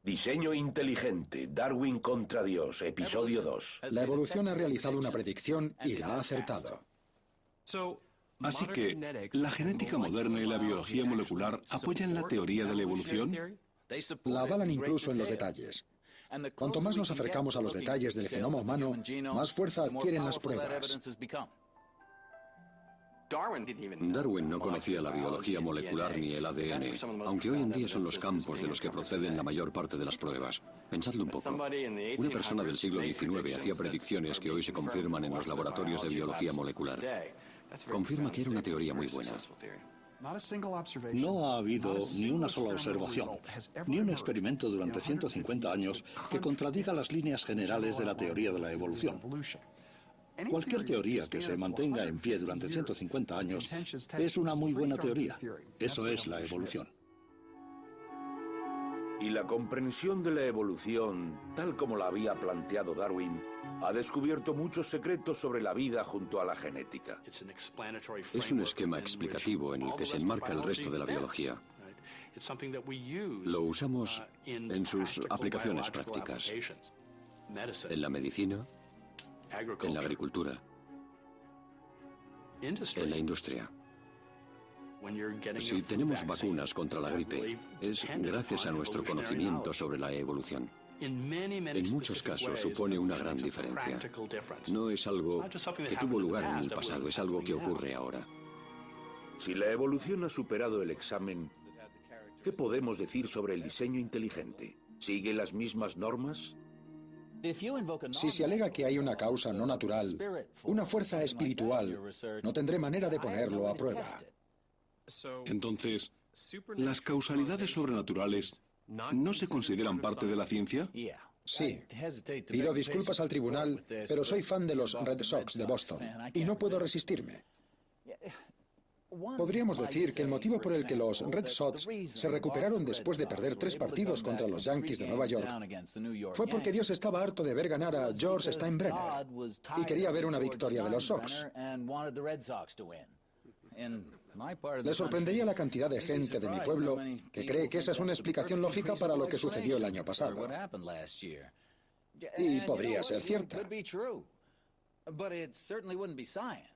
Diseño inteligente, Darwin contra Dios, episodio 2. La evolución ha realizado una predicción y la ha acertado. Así que, ¿la genética moderna y la biología molecular apoyan la teoría de la evolución? La avalan incluso en los detalles. Cuanto más nos acercamos a los detalles del genoma humano, más fuerza adquieren las pruebas. Darwin no conocía la biología molecular ni el ADN, aunque hoy en día son los campos de los que proceden la mayor parte de las pruebas. Pensadlo un poco. Una persona del siglo XIX hacía predicciones que hoy se confirman en los laboratorios de biología molecular. Confirma que era una teoría muy buena. No ha habido ni una sola observación, ni un experimento durante 150 años que contradiga las líneas generales de la teoría de la evolución. Cualquier teoría que se mantenga en pie durante 150 años es una muy buena teoría. Eso es la evolución. Y la comprensión de la evolución, tal como la había planteado Darwin, ha descubierto muchos secretos sobre la vida junto a la genética. Es un esquema explicativo en el que se enmarca el resto de la biología. Lo usamos en sus aplicaciones prácticas, en la medicina, en la agricultura, en la industria. Si tenemos vacunas contra la gripe, es gracias a nuestro conocimiento sobre la evolución. En muchos casos supone una gran diferencia. No es algo que tuvo lugar en el pasado, es algo que ocurre ahora. Si la evolución ha superado el examen, ¿qué podemos decir sobre el diseño inteligente? ¿Sigue las mismas normas? Si se alega que hay una causa no natural, una fuerza espiritual, no tendré manera de ponerlo a prueba. Entonces, ¿las causalidades sobrenaturales no se consideran parte de la ciencia? Sí. Pido disculpas al tribunal, pero soy fan de los Red Sox de Boston y no puedo resistirme. Podríamos decir que el motivo por el que los Red Sox se recuperaron después de perder 3 partidos contra los Yankees de Nueva York fue porque Dios estaba harto de ver ganar a George Steinbrenner y quería ver una victoria de los Sox. Le sorprendería la cantidad de gente de mi pueblo que cree que esa es una explicación lógica para lo que sucedió el año pasado. Y podría ser cierta.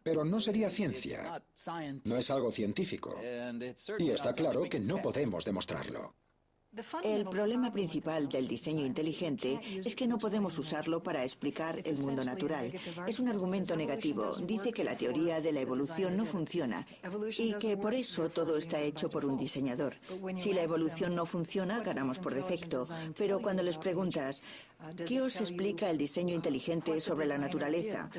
Pero no sería ciencia. No es algo científico. Y está claro que no podemos demostrarlo. El problema principal del diseño inteligente es que no podemos usarlo para explicar el mundo natural. Es un argumento negativo. Dice que la teoría de la evolución no funciona y que por eso todo está hecho por un diseñador. Si la evolución no funciona, ganamos por defecto. Pero cuando les preguntas, ¿qué os explica el diseño inteligente sobre la naturaleza?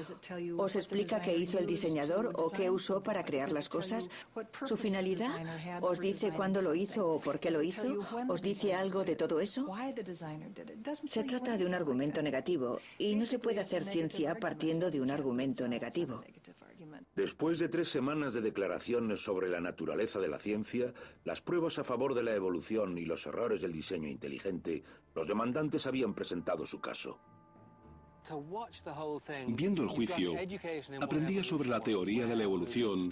¿Os explica qué hizo el diseñador o qué usó para crear las cosas? ¿Su finalidad? ¿Os dice cuándo lo hizo o por qué lo hizo? ¿Os dice algo de todo eso? Se trata de un argumento negativo y no se puede hacer ciencia partiendo de un argumento negativo. Después de 3 semanas de declaraciones sobre la naturaleza de la ciencia, las pruebas a favor de la evolución y los errores del diseño inteligente, los demandantes habían presentado su caso. Viendo el juicio, aprendía sobre la teoría de la evolución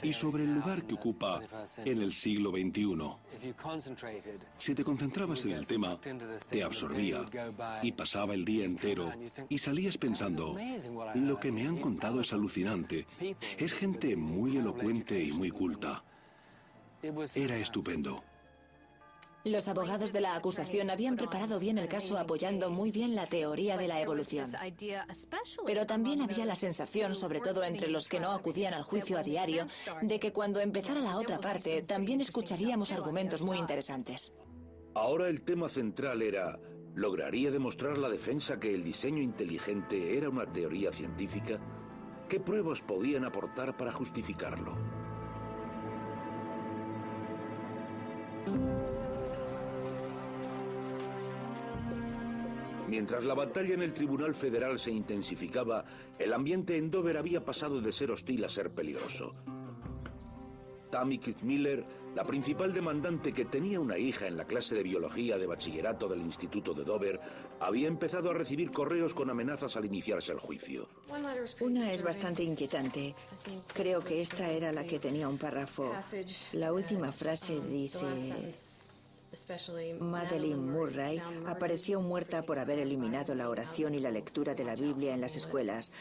y sobre el lugar que ocupa en el siglo XXI. Si te concentrabas en el tema, te absorbía y pasaba el día entero y salías pensando, lo que me han contado es alucinante, es gente muy elocuente y muy culta. Era estupendo. Los abogados de la acusación habían preparado bien el caso apoyando muy bien la teoría de la evolución. Pero también había la sensación, sobre todo entre los que no acudían al juicio a diario, de que cuando empezara la otra parte también escucharíamos argumentos muy interesantes. Ahora el tema central era, ¿lograría demostrar la defensa que el diseño inteligente era una teoría científica? ¿Qué pruebas podían aportar para justificarlo? Mientras la batalla en el Tribunal Federal se intensificaba, el ambiente en Dover había pasado de ser hostil a ser peligroso. Tammy Kitzmiller, la principal demandante que tenía una hija en la clase de biología de bachillerato del Instituto de Dover, había empezado a recibir correos con amenazas al iniciarse el juicio. Una es bastante inquietante. Creo que esta era la que tenía un párrafo. La última frase dice: Madeleine Murray apareció muerta por haber eliminado la oración y la lectura de la Biblia en las escuelas.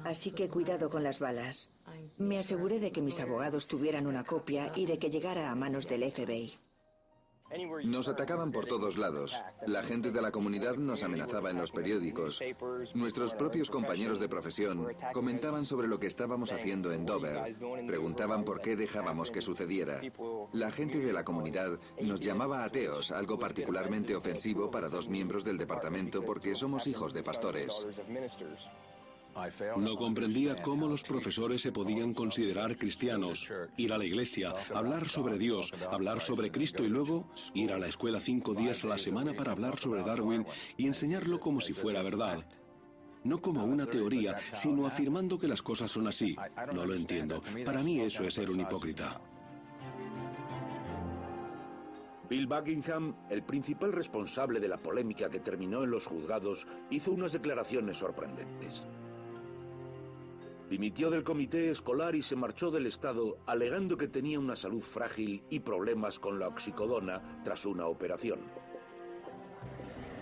Así que cuidado con las balas. Me aseguré de que mis abogados tuvieran una copia y de que llegara a manos del FBI. Nos atacaban por todos lados. La gente de la comunidad nos amenazaba en los periódicos. Nuestros propios compañeros de profesión comentaban sobre lo que estábamos haciendo en Dover. Preguntaban por qué dejábamos que sucediera. La gente de la comunidad nos llamaba ateos, algo particularmente ofensivo para dos miembros del departamento porque somos hijos de pastores. No comprendía cómo los profesores se podían considerar cristianos, ir a la iglesia, hablar sobre Dios, hablar sobre Cristo y luego ir a la escuela 5 días a la semana para hablar sobre Darwin y enseñarlo como si fuera verdad. No como una teoría, sino afirmando que las cosas son así. No lo entiendo. Para mí eso es ser un hipócrita. Bill Buckingham, el principal responsable de la polémica que terminó en los juzgados, hizo unas declaraciones sorprendentes. Dimitió del comité escolar y se marchó del estado alegando que tenía una salud frágil y problemas con la oxicodona tras una operación.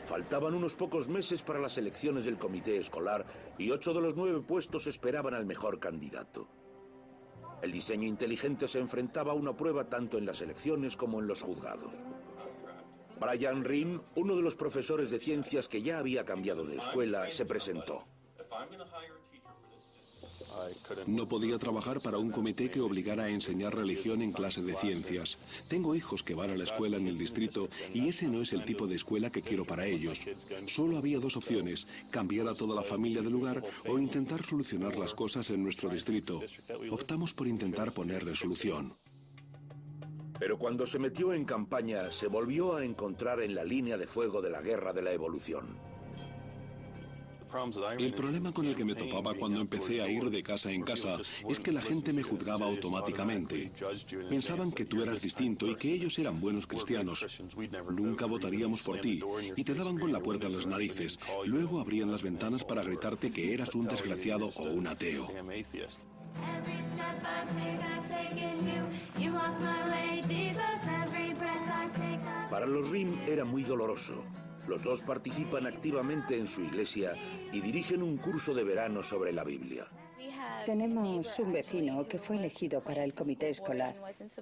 Faltaban unos pocos meses para las elecciones del comité escolar y 8 de los 9 puestos esperaban al mejor candidato. El diseño inteligente se enfrentaba a una prueba tanto en las elecciones como en los juzgados. Brian Ream, uno de los profesores de ciencias que ya había cambiado de escuela, se presentó. No podía trabajar para un comité que obligara a enseñar religión en clase de ciencias. Tengo hijos que van a la escuela en el distrito y ese no es el tipo de escuela que quiero para ellos. Solo había 2 opciones, cambiar a toda la familia del lugar o intentar solucionar las cosas en nuestro distrito. Optamos por intentar ponerle solución. Pero cuando se metió en campaña, se volvió a encontrar en la línea de fuego de la guerra de la evolución. El problema con el que me topaba cuando empecé a ir de casa en casa es que la gente me juzgaba automáticamente. Pensaban que tú eras distinto y que ellos eran buenos cristianos. Nunca votaríamos por ti y te daban con la puerta en las narices. Luego abrían las ventanas para gritarte que eras un desgraciado o un ateo. Para los Ream era muy doloroso. Los dos participan activamente en su iglesia y dirigen un curso de verano sobre la Biblia. Tenemos un vecino que fue elegido para el comité escolar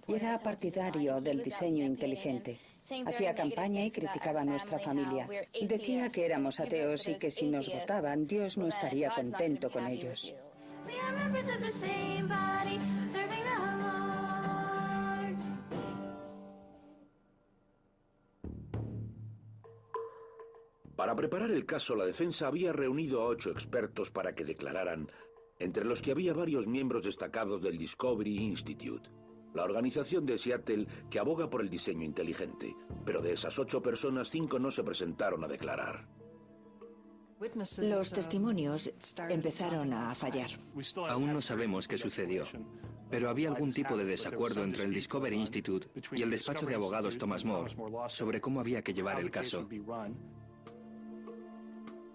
y era partidario del diseño inteligente. Hacía campaña y criticaba a nuestra familia. Decía que éramos ateos y que si nos votaban, Dios no estaría contento con ellos. Para preparar el caso, la defensa había reunido a 8 expertos para que declararan, entre los que había varios miembros destacados del Discovery Institute, la organización de Seattle que aboga por el diseño inteligente. Pero de esas 8 personas, 5 no se presentaron a declarar. Los testimonios empezaron a fallar. Aún no sabemos qué sucedió, pero había algún tipo de desacuerdo entre el Discovery Institute y el despacho de abogados Thomas More sobre cómo había que llevar el caso.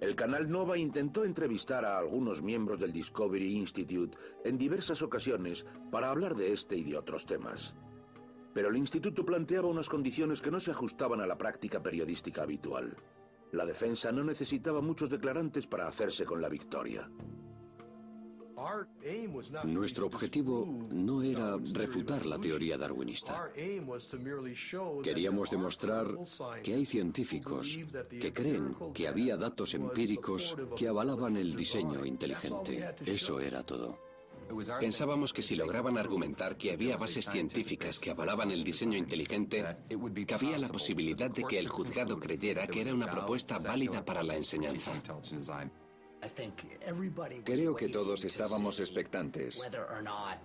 El canal Nova intentó entrevistar a algunos miembros del Discovery Institute en diversas ocasiones para hablar de este y de otros temas. Pero el instituto planteaba unas condiciones que no se ajustaban a la práctica periodística habitual. La defensa no necesitaba muchos declarantes para hacerse con la victoria. Nuestro objetivo no era refutar la teoría darwinista. Queríamos demostrar que hay científicos que creen que había datos empíricos que avalaban el diseño inteligente. Eso era todo. Pensábamos que si lograban argumentar que había bases científicas que avalaban el diseño inteligente, cabía la posibilidad de que el juzgado creyera que era una propuesta válida para la enseñanza. Creo que todos estábamos expectantes.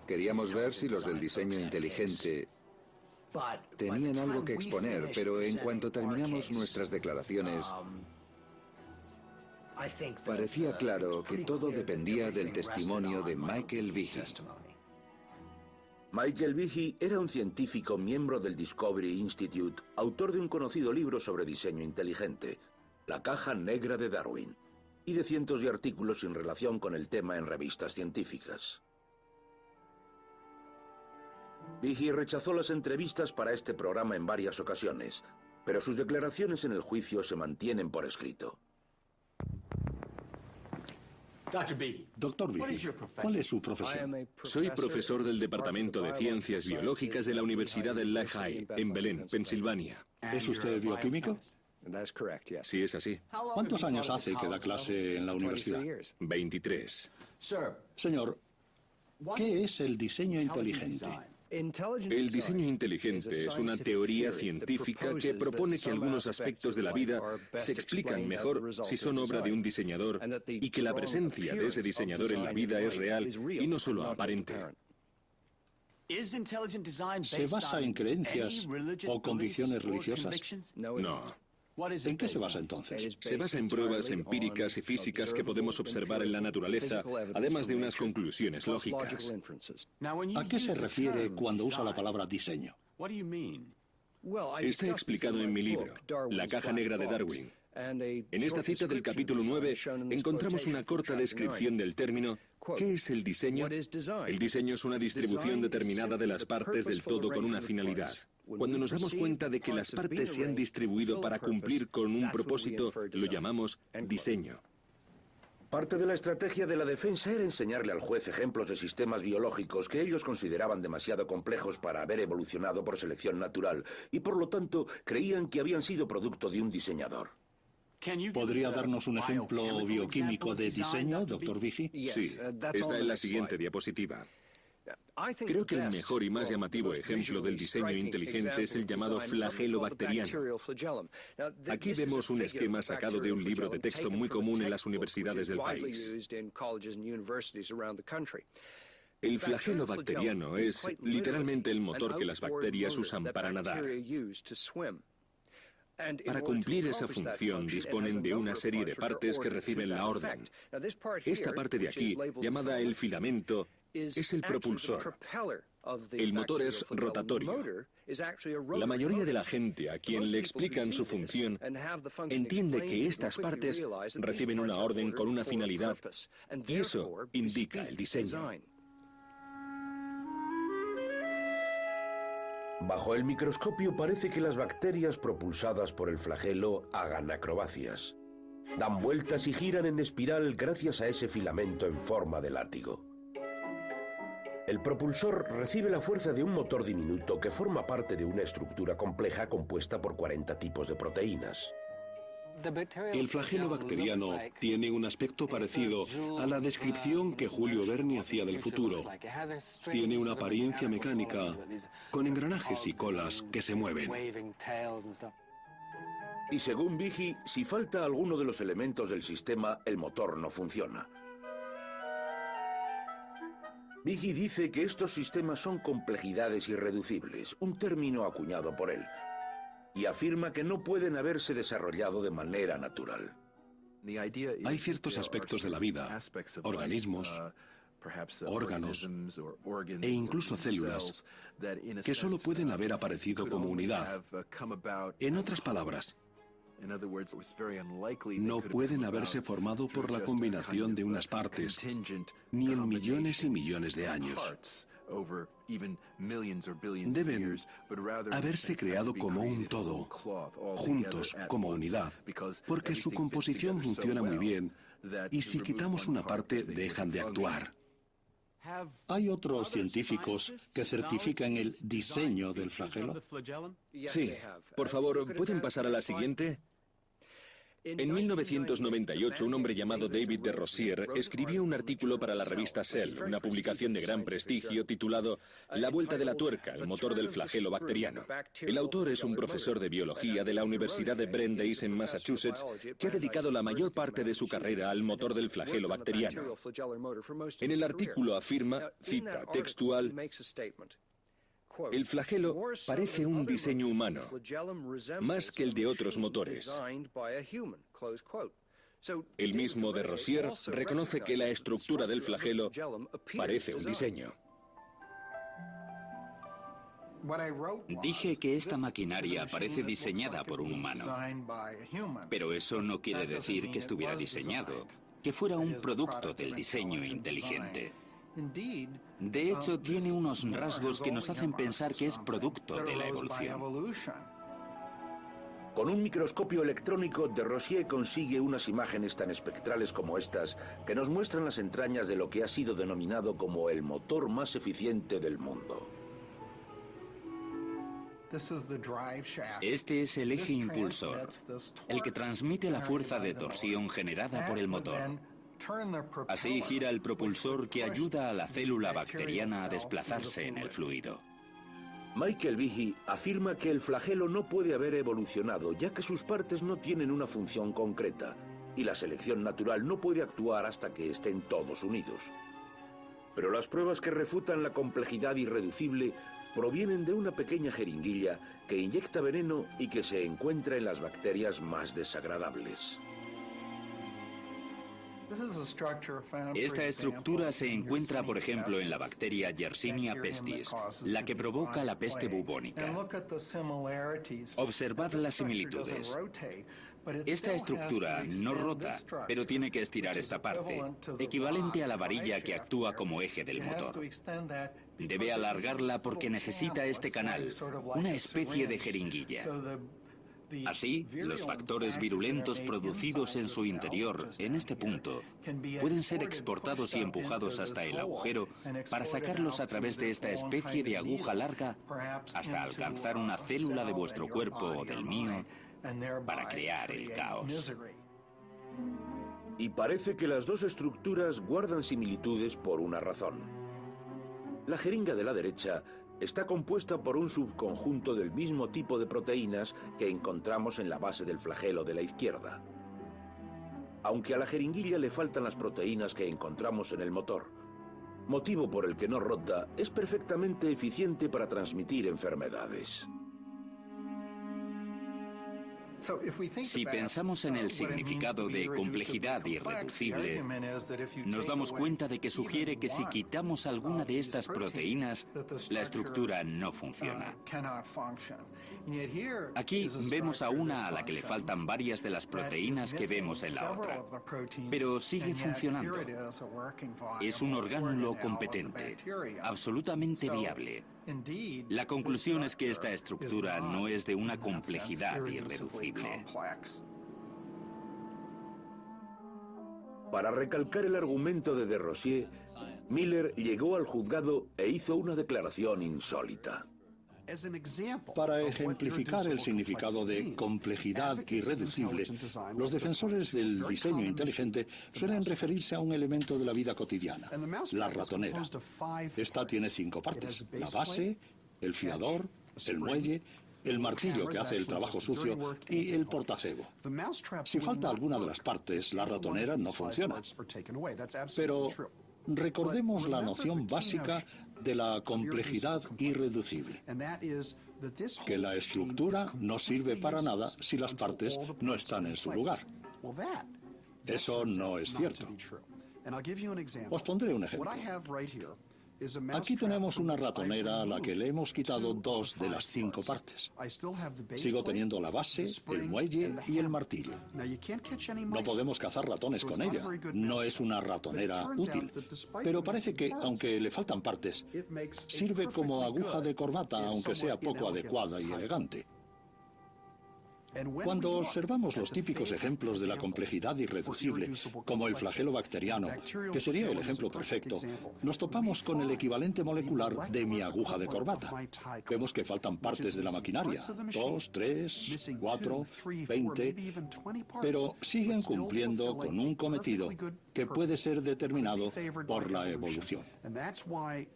Queríamos ver si los del diseño inteligente tenían algo que exponer, pero en cuanto terminamos nuestras declaraciones, parecía claro que todo dependía del testimonio de Michael Behe. Michael Behe era un científico miembro del Discovery Institute, autor de un conocido libro sobre diseño inteligente, La caja negra de Darwin, y de cientos de artículos sin relación con el tema en revistas científicas. Behe rechazó las entrevistas para este programa en varias ocasiones, pero sus declaraciones en el juicio se mantienen por escrito. Doctor Behe, ¿cuál es su profesión? Soy profesor del Departamento de Ciencias Biológicas de la Universidad de Lehigh, en Belén, Pensilvania. ¿Es usted bioquímico? Sí, es así. ¿Cuántos años hace que da clase en la universidad? 23. Señor, ¿qué es el diseño inteligente? El diseño inteligente es una teoría científica que propone que algunos aspectos de la vida se explican mejor si son obra de un diseñador y que la presencia de ese diseñador en la vida es real y no solo aparente. ¿Se basa en creencias o convicciones religiosas? No. ¿En qué se basa entonces? Se basa en pruebas empíricas y físicas que podemos observar en la naturaleza, además de unas conclusiones lógicas. ¿A qué se refiere cuando usa la palabra diseño? Está explicado en mi libro, La caja negra de Darwin. En esta cita del capítulo 9 encontramos una corta descripción del término. ¿Qué es el diseño? El diseño es una distribución determinada de las partes del todo con una finalidad. Cuando nos damos cuenta de que las partes se han distribuido para cumplir con un propósito, lo llamamos diseño. Parte de la estrategia de la defensa era enseñarle al juez ejemplos de sistemas biológicos que ellos consideraban demasiado complejos para haber evolucionado por selección natural y por lo tanto creían que habían sido producto de un diseñor. ¿Podría darnos un ejemplo bioquímico de diseño, doctor Behe? Sí, está en la siguiente diapositiva. Creo que el mejor y más llamativo ejemplo del diseño inteligente es el llamado flagelo bacteriano. Aquí vemos un esquema sacado de un libro de texto muy común en las universidades del país. El flagelo bacteriano es literalmente el motor que las bacterias usan para nadar. Para cumplir esa función disponen de una serie de partes que reciben la orden. Esta parte de aquí, llamada el filamento, es el propulsor. El motor es rotatorio. La mayoría de la gente a quien le explican su función entiende que estas partes reciben una orden con una finalidad y eso indica el diseño. Bajo el microscopio parece que las bacterias propulsadas por el flagelo hagan acrobacias. Dan vueltas y giran en espiral gracias a ese filamento en forma de látigo. El propulsor recibe la fuerza de un motor diminuto que forma parte de una estructura compleja compuesta por 40 tipos de proteínas. El flagelo bacteriano tiene un aspecto parecido a la descripción que Julio Verne hacía del futuro. Tiene una apariencia mecánica, con engranajes y colas que se mueven. Y según Behe, si falta alguno de los elementos del sistema, el motor no funciona. Behe dice que estos sistemas son complejidades irreducibles, un término acuñado por él, y afirma que no pueden haberse desarrollado de manera natural. Hay ciertos aspectos de la vida, organismos, órganos e incluso células, que solo pueden haber aparecido como unidad. En otras palabras, no pueden haberse formado por la combinación de unas partes, ni en millones y millones de años. Deben haberse creado como un todo, juntos, como unidad, porque su composición funciona muy bien y si quitamos una parte dejan de actuar. ¿Hay otros científicos que certifican el diseño del flagelo? Sí. Por favor, ¿pueden pasar a la siguiente? En 1998, un hombre llamado David de Rozier escribió un artículo para la revista Cell, una publicación de gran prestigio titulado La vuelta de la tuerca, el motor del flagelo bacteriano. El autor es un profesor de biología de la Universidad de Brandeis en Massachusetts que ha dedicado la mayor parte de su carrera al motor del flagelo bacteriano. En el artículo afirma, cita textual, el flagelo parece un diseño humano, más que el de otros motores. El mismo de Rozier reconoce que la estructura del flagelo parece un diseño. Dije que esta maquinaria parece diseñada por un humano, pero eso no quiere decir que estuviera diseñado, que fuera un producto del diseño inteligente. De hecho, tiene unos rasgos que nos hacen pensar que es producto de la evolución. Con un microscopio electrónico, de Rosier consigue unas imágenes tan espectrales como estas, que nos muestran las entrañas de lo que ha sido denominado como el motor más eficiente del mundo. Este es el eje impulsor, el que transmite la fuerza de torsión generada por el motor. Así gira el propulsor que ayuda a la célula bacteriana a desplazarse en el fluido. Michael Behe afirma que el flagelo no puede haber evolucionado, ya que sus partes no tienen una función concreta, y la selección natural no puede actuar hasta que estén todos unidos. Pero las pruebas que refutan la complejidad irreducible provienen de una pequeña jeringuilla que inyecta veneno y que se encuentra en las bacterias más desagradables. Esta estructura se encuentra, por ejemplo, en la bacteria Yersinia pestis, la que provoca la peste bubónica. Observad las similitudes. Esta estructura no rota, pero tiene que estirar esta parte, equivalente a la varilla que actúa como eje del motor. Debe alargarla porque necesita este canal, una especie de jeringuilla. Así, los factores virulentos producidos en su interior, en este punto, pueden ser exportados y empujados hasta el agujero para sacarlos a través de esta especie de aguja larga hasta alcanzar una célula de vuestro cuerpo o del mío para crear el caos. Y parece que las dos estructuras guardan similitudes por una razón. La jeringa de la derecha está compuesta por un subconjunto del mismo tipo de proteínas que encontramos en la base del flagelo de la izquierda. Aunque a la jeringuilla le faltan las proteínas que encontramos en el motor, motivo por el que no rota, es perfectamente eficiente para transmitir enfermedades. Si pensamos en el significado de complejidad irreducible, nos damos cuenta de que sugiere que si quitamos alguna de estas proteínas, la estructura no funciona. Aquí vemos a una a la que le faltan varias de las proteínas que vemos en la otra, pero sigue funcionando. Es un orgánulo competente, absolutamente viable. La conclusión es que esta estructura no es de una complejidad irreducible. Para recalcar el argumento de Rosier, Miller llegó al juzgado e hizo una declaración insólita. Para ejemplificar el significado de complejidad irreducible, los defensores del diseño inteligente suelen referirse a un elemento de la vida cotidiana, la ratonera. Esta tiene 5 partes: la base, el fiador, el muelle, el martillo que hace el trabajo sucio y el portacebo. Si falta alguna de las partes, la ratonera no funciona. Pero recordemos la noción básica de la complejidad irreducible, que la estructura no sirve para nada si las partes no están en su lugar. Eso no es cierto. Os pondré un ejemplo. Aquí tenemos una ratonera a la que le hemos quitado 2 de las 5 partes. Sigo teniendo la base, el muelle y el martillo. No podemos cazar ratones con ella. No es una ratonera útil. Pero parece que, aunque le faltan partes, sirve como aguja de corbata, aunque sea poco adecuada y elegante. Cuando observamos los típicos ejemplos de la complejidad irreducible, como el flagelo bacteriano, que sería el ejemplo perfecto, nos topamos con el equivalente molecular de mi aguja de corbata. Vemos que faltan partes de la maquinaria, 2, 3, 4, 20, pero siguen cumpliendo con un cometido que puede ser determinado por la evolución.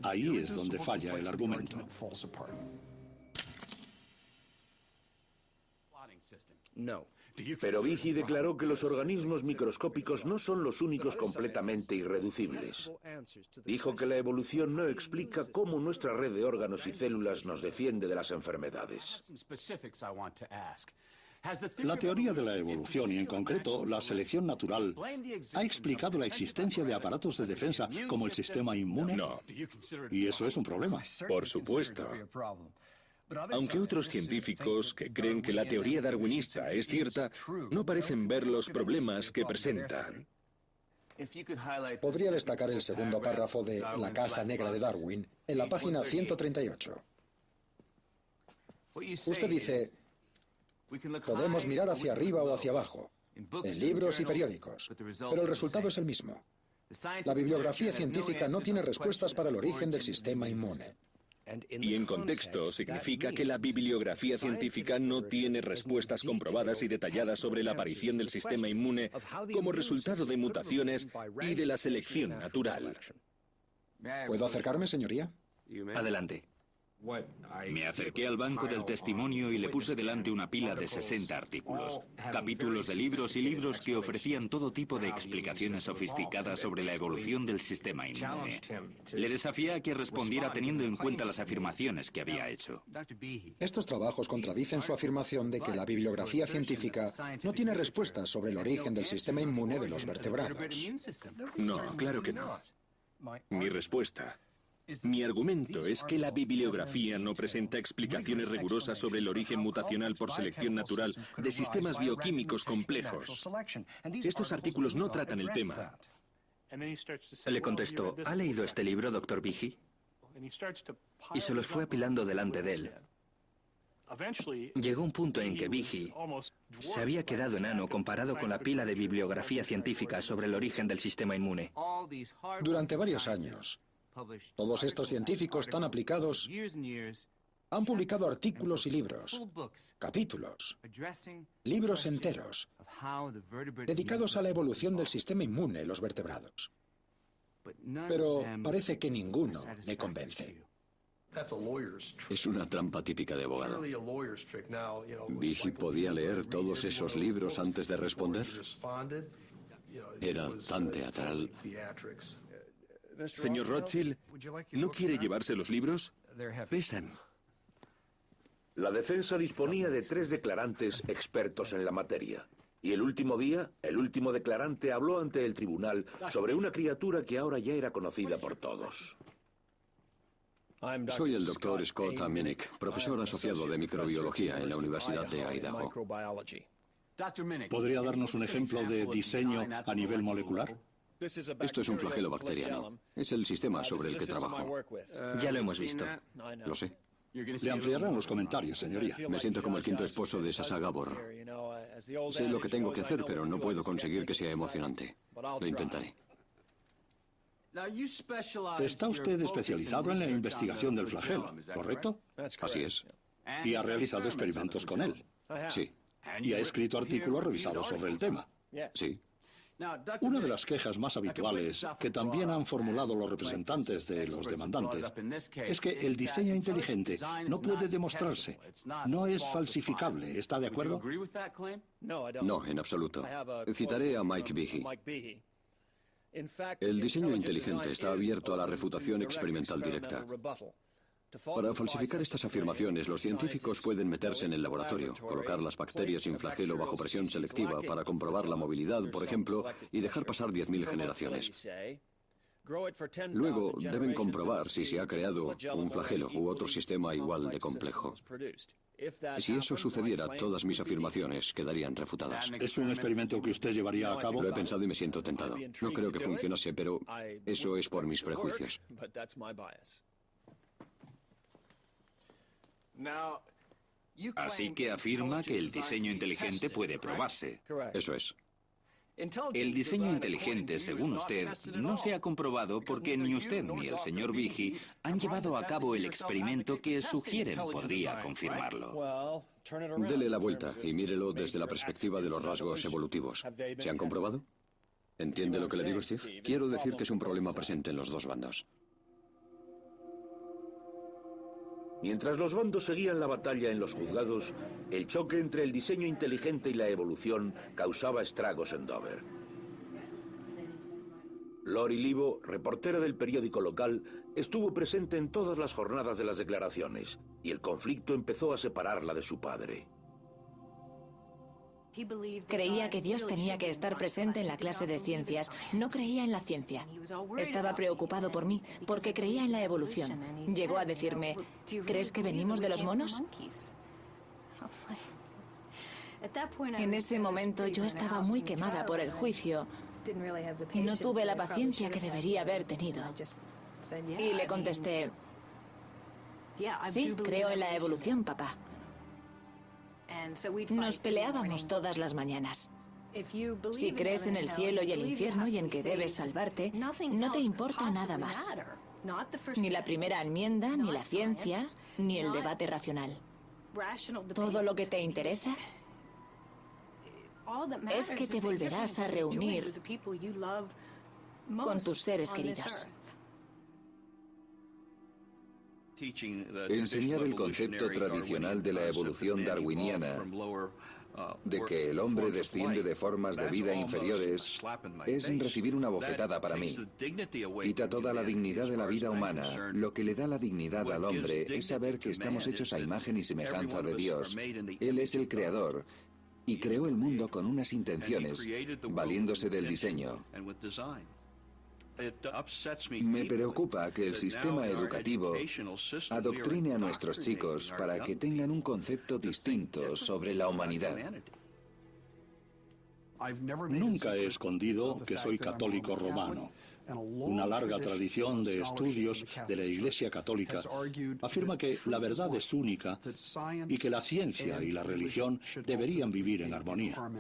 Ahí es donde falla el argumento. Pero Behe declaró que los organismos microscópicos no son los únicos completamente irreducibles. Dijo que la evolución no explica cómo nuestra red de órganos y células nos defiende de las enfermedades. La teoría de la evolución, y en concreto la selección natural, ¿ha explicado la existencia de aparatos de defensa como el sistema inmune? No. Y eso es un problema. Por supuesto. Aunque otros científicos que creen que la teoría darwinista es cierta, no parecen ver los problemas que presentan. Podría destacar el segundo párrafo de La caja negra de Darwin en la página 138. Usted dice, podemos mirar hacia arriba o hacia abajo, en libros y periódicos, pero el resultado es el mismo. La bibliografía científica no tiene respuestas para el origen del sistema inmune. Y en contexto significa que la bibliografía científica no tiene respuestas comprobadas y detalladas sobre la aparición del sistema inmune como resultado de mutaciones y de la selección natural. ¿Puedo acercarme, señoría? Adelante. Me acerqué al banco del testimonio y le puse delante una pila de 60 artículos, capítulos de libros y libros que ofrecían todo tipo de explicaciones sofisticadas sobre la evolución del sistema inmune. Le desafié a que respondiera teniendo en cuenta las afirmaciones que había hecho. Estos trabajos contradicen su afirmación de que la bibliografía científica no tiene respuestas sobre el origen del sistema inmune de los vertebrados. No, claro que no. Mi argumento es que la bibliografía no presenta explicaciones rigurosas sobre el origen mutacional por selección natural de sistemas bioquímicos complejos. Estos artículos no tratan el tema. Le contestó, ¿ha leído este libro, Dr. Behe? Y se los fue apilando delante de él. Llegó un punto en que Behe se había quedado enano comparado con la pila de bibliografía científica sobre el origen del sistema inmune. Durante varios años, todos estos científicos tan aplicados han publicado artículos y libros, capítulos, libros enteros, dedicados a la evolución del sistema inmune en los vertebrados. Pero parece que ninguno me convence. Es una trampa típica de abogado. ¿Behe podía leer todos esos libros antes de responder? Era tan teatral. Señor Rothschild, ¿no quiere llevarse los libros? Pesan. La defensa disponía de 3 declarantes expertos en la materia. Y el último día, el último declarante habló ante el tribunal sobre una criatura que ahora ya era conocida por todos. Soy el Dr. Scott Minnick, profesor asociado de microbiología en la Universidad de Idaho. ¿Podría darnos un ejemplo de diseño a nivel molecular? Esto es un flagelo bacteriano. Es el sistema sobre el que trabajo. Ya lo hemos visto. Lo sé. Le ampliarán los comentarios, señoría. Me siento como el quinto esposo de Sasa Gabor. Sé lo que tengo que hacer, pero no puedo conseguir que sea emocionante. Lo intentaré. Está usted especializado en la investigación del flagelo, ¿correcto? Así es. Y ha realizado experimentos con él. Sí. Y ha escrito artículos revisados sobre el tema. Sí. Una de las quejas más habituales que también han formulado los representantes de los demandantes es que el diseño inteligente no puede demostrarse, no es falsificable. ¿Está de acuerdo? No, en absoluto. Citaré a Mike Behe. El diseño inteligente está abierto a la refutación experimental directa. Para falsificar estas afirmaciones, los científicos pueden meterse en el laboratorio, colocar las bacterias sin flagelo bajo presión selectiva para comprobar la movilidad, por ejemplo, y dejar pasar 10.000 generaciones. Luego deben comprobar si se ha creado un flagelo u otro sistema igual de complejo. Si eso sucediera, todas mis afirmaciones quedarían refutadas. ¿Es un experimento que usted llevaría a cabo? Lo he pensado y me siento tentado. No creo que funcionase, pero eso es por mis prejuicios. Así que afirma que el diseño inteligente puede probarse. Eso es. El diseño inteligente, según usted, no se ha comprobado porque ni usted ni el señor Behe han llevado a cabo el experimento que sugieren podría confirmarlo. Dele la vuelta y mírelo desde la perspectiva de los rasgos evolutivos. ¿Se han comprobado? ¿Entiende lo que le digo, Steve? Quiero decir que es un problema presente en los dos bandos. Mientras los bandos seguían la batalla en los juzgados, el choque entre el diseño inteligente y la evolución causaba estragos en Dover. Lori Livo, reportera del periódico local, estuvo presente en todas las jornadas de las declaraciones, y el conflicto empezó a separarla de su padre. Creía que Dios tenía que estar presente en la clase de ciencias. No creía en la ciencia. Estaba preocupado por mí, porque creía en la evolución. Llegó a decirme, ¿crees que venimos de los monos? En ese momento yo estaba muy quemada por el juicio No tuve la paciencia que debería haber tenido. Y le contesté, sí, creo en la evolución, papá. Nos peleábamos todas las mañanas. Si crees en el cielo y el infierno y en que debes salvarte, no te importa nada más. Ni la primera enmienda, ni la ciencia, ni el debate racional. Todo lo que te interesa es que te volverás a reunir con tus seres queridos. Enseñar el concepto tradicional de la evolución darwiniana, de que el hombre desciende de formas de vida inferiores, es recibir una bofetada para mí. Quita toda la dignidad de la vida humana. Lo que le da la dignidad al hombre es saber que estamos hechos a imagen y semejanza de Dios. Él es el creador y creó el mundo con unas intenciones, valiéndose del diseño. Me preocupa que el sistema educativo adoctrine a nuestros chicos para que tengan un concepto distinto sobre la humanidad. Nunca he escondido que soy católico romano. Una larga tradición de estudios de la Iglesia Católica afirma que la verdad es única y que la ciencia y la religión deberían vivir en armonía.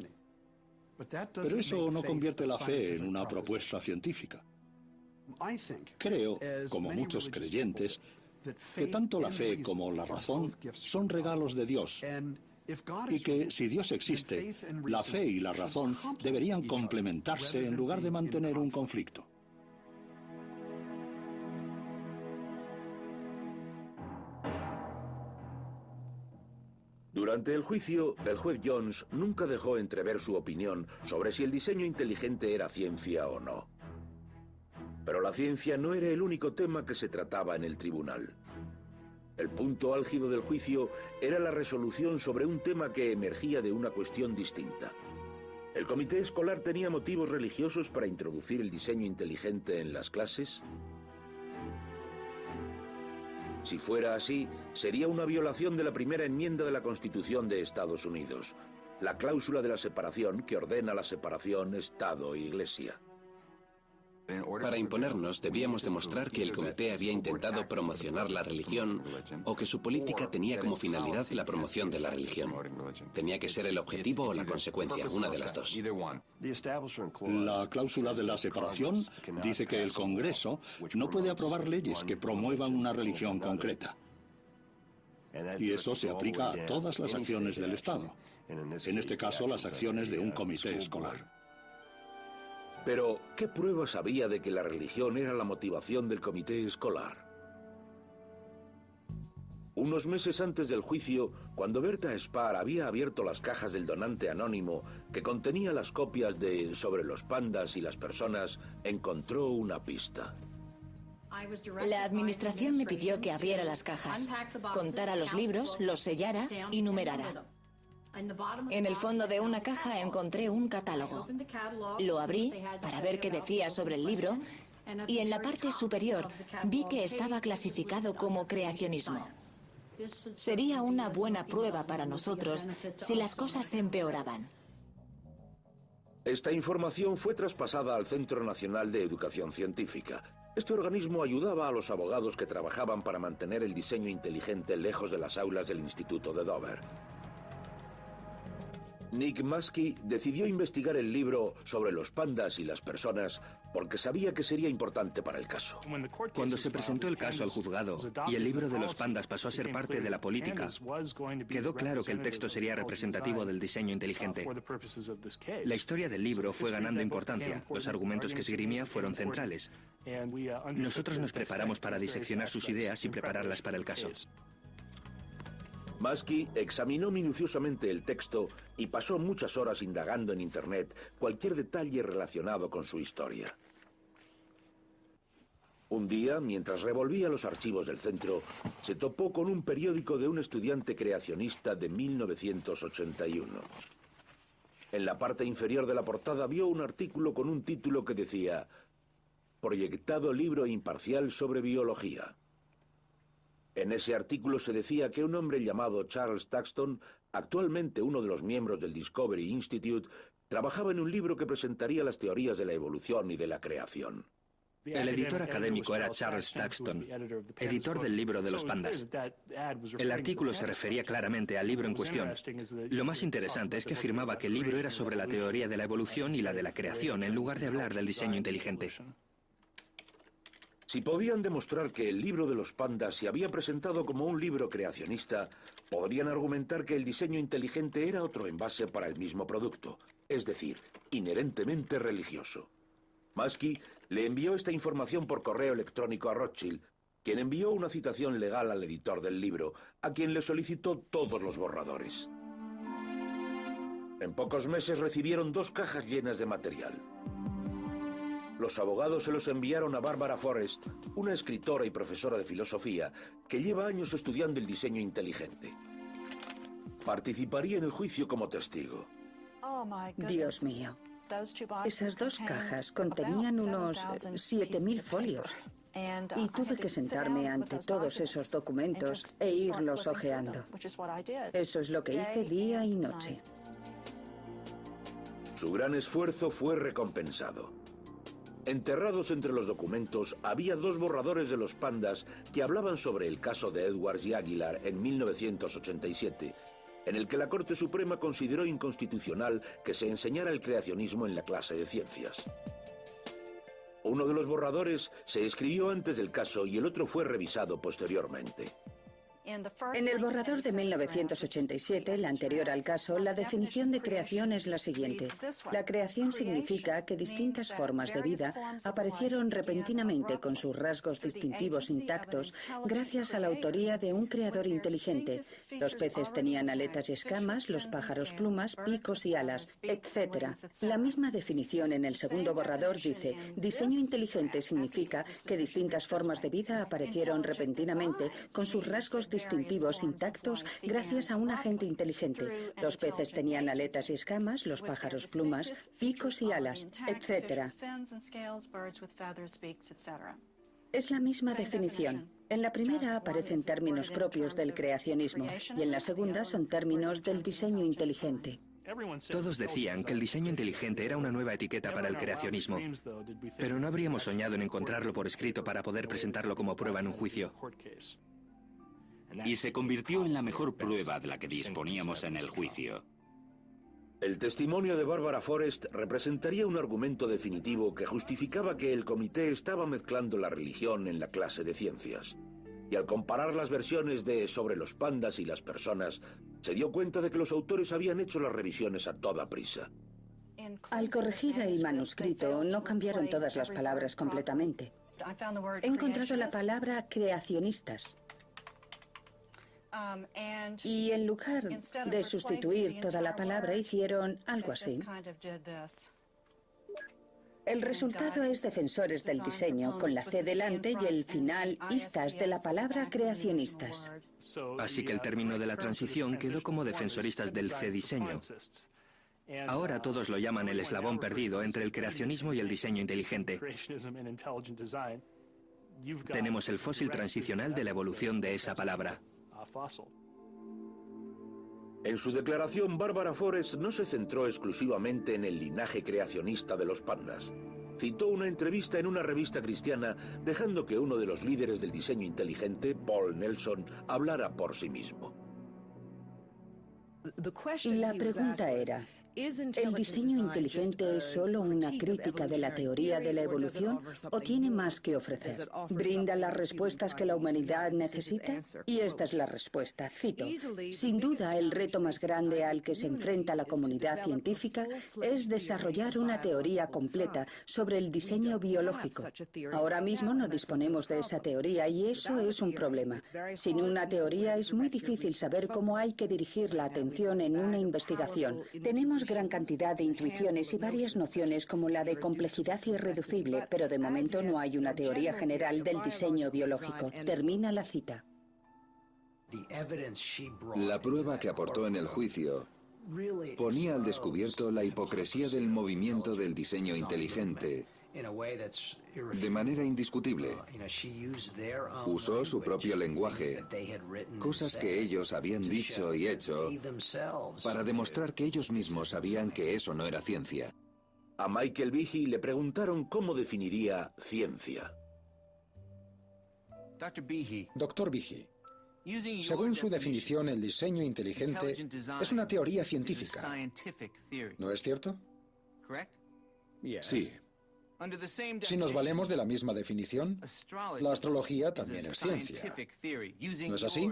Pero eso no convierte la fe en una propuesta científica. Creo, como muchos creyentes, que tanto la fe como la razón son regalos de Dios y que si Dios existe, la fe y la razón deberían complementarse en lugar de mantener un conflicto. Durante el juicio, el juez Jones nunca dejó entrever su opinión sobre si el diseño inteligente era ciencia o no. Pero la ciencia no era el único tema que se trataba en el tribunal. El punto álgido del juicio era la resolución sobre un tema que emergía de una cuestión distinta. ¿El comité escolar tenía motivos religiosos para introducir el diseño inteligente en las clases? Si fuera así, sería una violación de la primera enmienda de la Constitución de Estados Unidos, la cláusula de la separación que ordena la separación Estado-Iglesia. Para imponernos, debíamos demostrar que el comité había intentado promocionar la religión o que su política tenía como finalidad la promoción de la religión. Tenía que ser el objetivo o la consecuencia, una de las dos. La cláusula de la separación dice que el Congreso no puede aprobar leyes que promuevan una religión concreta. Y eso se aplica a todas las acciones del Estado. En este caso, las acciones de un comité escolar. Pero, ¿qué pruebas había de que la religión era la motivación del comité escolar? Unos meses antes del juicio, cuando Berta Spar había abierto las cajas del donante anónimo que contenía las copias de Sobre los pandas y las personas, encontró una pista. La administración me pidió que abriera las cajas, contara los libros, los sellara y numerara. En el fondo de una caja encontré un catálogo. Lo abrí para ver qué decía sobre el libro y en la parte superior vi que estaba clasificado como creacionismo. Sería una buena prueba para nosotros si las cosas se empeoraban. Esta información fue traspasada al Centro Nacional de Educación Científica. Este organismo ayudaba a los abogados que trabajaban para mantener el diseño inteligente lejos de las aulas del Instituto de Dover. Nick Muskie decidió investigar el libro Sobre los pandas y las personas porque sabía que sería importante para el caso. Cuando se presentó el caso al juzgado y el libro de los pandas pasó a ser parte de la política, quedó claro que el texto sería representativo del diseño inteligente. La historia del libro fue ganando importancia, los argumentos que esgrimía fueron centrales. Nosotros nos preparamos para diseccionar sus ideas y prepararlas para el caso. Muskie examinó minuciosamente el texto y pasó muchas horas indagando en Internet cualquier detalle relacionado con su historia. Un día, mientras revolvía los archivos del centro, se topó con un periódico de un estudiante creacionista de 1981. En la parte inferior de la portada vio un artículo con un título que decía «Proyectado libro imparcial sobre biología». En ese artículo se decía que un hombre llamado Charles Thaxton, actualmente uno de los miembros del Discovery Institute, trabajaba en un libro que presentaría las teorías de la evolución y de la creación. El editor académico era Charles Thaxton, editor del libro de los pandas. El artículo se refería claramente al libro en cuestión. Lo más interesante es que afirmaba que el libro era sobre la teoría de la evolución y la de la creación, en lugar de hablar del diseño inteligente. Si podían demostrar que el libro de los pandas se había presentado como un libro creacionista, podrían argumentar que el diseño inteligente era otro envase para el mismo producto, es decir, inherentemente religioso. Muskie le envió esta información por correo electrónico a Rothschild, quien envió una citación legal al editor del libro, a quien le solicitó todos los borradores. En pocos meses recibieron 2 cajas llenas de material. Los abogados se los enviaron a Barbara Forrest, una escritora y profesora de filosofía que lleva años estudiando el diseño inteligente. Participaría en el juicio como testigo. Dios mío. Esas 2 cajas contenían unos 7.000 folios y tuve que sentarme ante todos esos documentos e irlos hojeando. Eso es lo que hice día y noche. Su gran esfuerzo fue recompensado. Enterrados entre los documentos había 2 borradores de los pandas que hablaban sobre el caso de Edwards y Aguilar en 1987, en el que la Corte Suprema consideró inconstitucional que se enseñara el creacionismo en la clase de ciencias. Uno de los borradores se escribió antes del caso y el otro fue revisado posteriormente. En el borrador de 1987, el anterior al caso, la definición de creación es la siguiente. La creación significa que distintas formas de vida aparecieron repentinamente con sus rasgos distintivos intactos gracias a la autoría de un creador inteligente. Los peces tenían aletas y escamas, los pájaros plumas, picos y alas, etc. La misma definición en el segundo borrador dice: diseño inteligente significa que distintas formas de vida aparecieron repentinamente con sus rasgos distintivos intactos gracias a un agente inteligente. Los peces tenían aletas y escamas, los pájaros plumas, picos y alas, etc. Es la misma definición. En la primera aparecen términos propios del creacionismo y en la segunda son términos del diseño inteligente. Todos decían que el diseño inteligente era una nueva etiqueta para el creacionismo, pero no habríamos soñado en encontrarlo por escrito para poder presentarlo como prueba en un juicio. Y se convirtió en la mejor prueba de la que disponíamos en el juicio. El testimonio de Barbara Forrest representaría un argumento definitivo que justificaba que el comité estaba mezclando la religión en la clase de ciencias. Y al comparar las versiones de Sobre los pandas y las personas, se dio cuenta de que los autores habían hecho las revisiones a toda prisa. Al corregir el manuscrito, no cambiaron todas las palabras completamente. He encontrado la palabra creacionistas. Y en lugar de sustituir toda la palabra, hicieron algo así. El resultado es defensores del diseño, con la C delante y el final istas de la palabra creacionistas. Así que el término de la transición quedó como defensoristas del C-diseño. Ahora todos lo llaman el eslabón perdido entre el creacionismo y el diseño inteligente. Tenemos el fósil transicional de la evolución de esa palabra. En su declaración, Barbara Forrest no se centró exclusivamente en el linaje creacionista de los pandas. Citó una entrevista en una revista cristiana, dejando que uno de los líderes del diseño inteligente, Paul Nelson, hablara por sí mismo. La pregunta era: ¿el diseño inteligente es solo una crítica de la teoría de la evolución o tiene más que ofrecer? ¿Brinda las respuestas que la humanidad necesita? Y esta es la respuesta, cito: sin duda, el reto más grande al que se enfrenta la comunidad científica es desarrollar una teoría completa sobre el diseño biológico. Ahora mismo no disponemos de esa teoría y eso es un problema. Sin una teoría es muy difícil saber cómo hay que dirigir la atención en una investigación. Tenemos gran cantidad de intuiciones y varias nociones como la de complejidad irreducible, pero de momento no hay una teoría general del diseño biológico. Termina la cita. La prueba que aportó en el juicio ponía al descubierto la hipocresía del movimiento del diseño inteligente De manera indiscutible. Usó su propio lenguaje, cosas que ellos habían dicho y hecho, para demostrar que ellos mismos sabían que eso no era ciencia. A Michael Behe le preguntaron cómo definiría ciencia. Doctor Behe, según su definición, el diseño inteligente es una teoría científica. ¿No es cierto? Sí. Si nos valemos de la misma definición, la astrología también es ciencia. ¿No es así?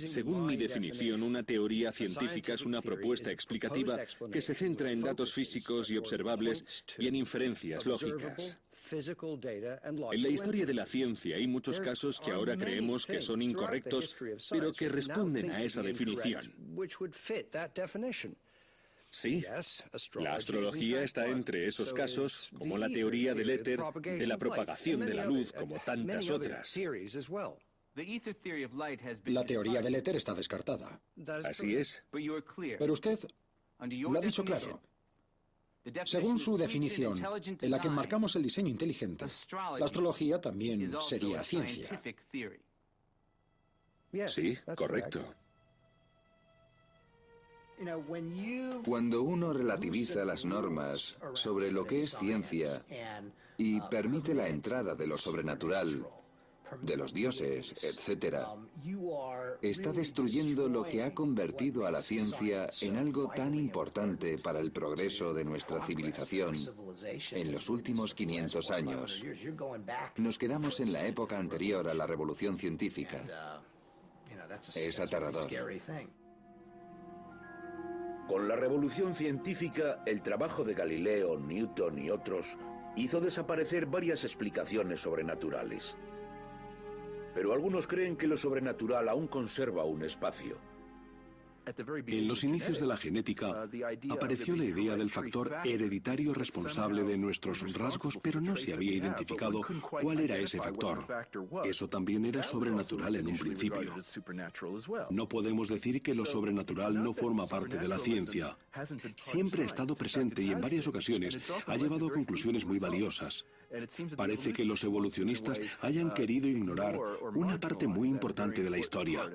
Según mi definición, una teoría científica es una propuesta explicativa que se centra en datos físicos y observables y en inferencias lógicas. En la historia de la ciencia hay muchos casos que ahora creemos que son incorrectos, pero que responden a esa definición. Sí, la astrología está entre esos casos, como la teoría del éter, de la propagación de la luz, como tantas otras. La teoría del éter está descartada. Así es. Pero usted lo ha dicho claro. Según su definición, en la que enmarcamos el diseño inteligente, la astrología también sería ciencia. Sí, correcto. Cuando uno relativiza las normas sobre lo que es ciencia y permite la entrada de lo sobrenatural, de los dioses, etc., está destruyendo lo que ha convertido a la ciencia en algo tan importante para el progreso de nuestra civilización en los últimos 500 años. Nos quedamos en la época anterior a la revolución científica. Es aterrador. Con la revolución científica, el trabajo de Galileo, Newton y otros hizo desaparecer varias explicaciones sobrenaturales. Pero algunos creen que lo sobrenatural aún conserva un espacio. En los inicios de la genética apareció la idea del factor hereditario responsable de nuestros rasgos, pero no se había identificado cuál era ese factor. Eso también era sobrenatural en un principio. No podemos decir que lo sobrenatural no forma parte de la ciencia. Siempre ha estado presente y en varias ocasiones ha llevado a conclusiones muy valiosas. Parece que los evolucionistas hayan querido ignorar una parte muy importante de la historia.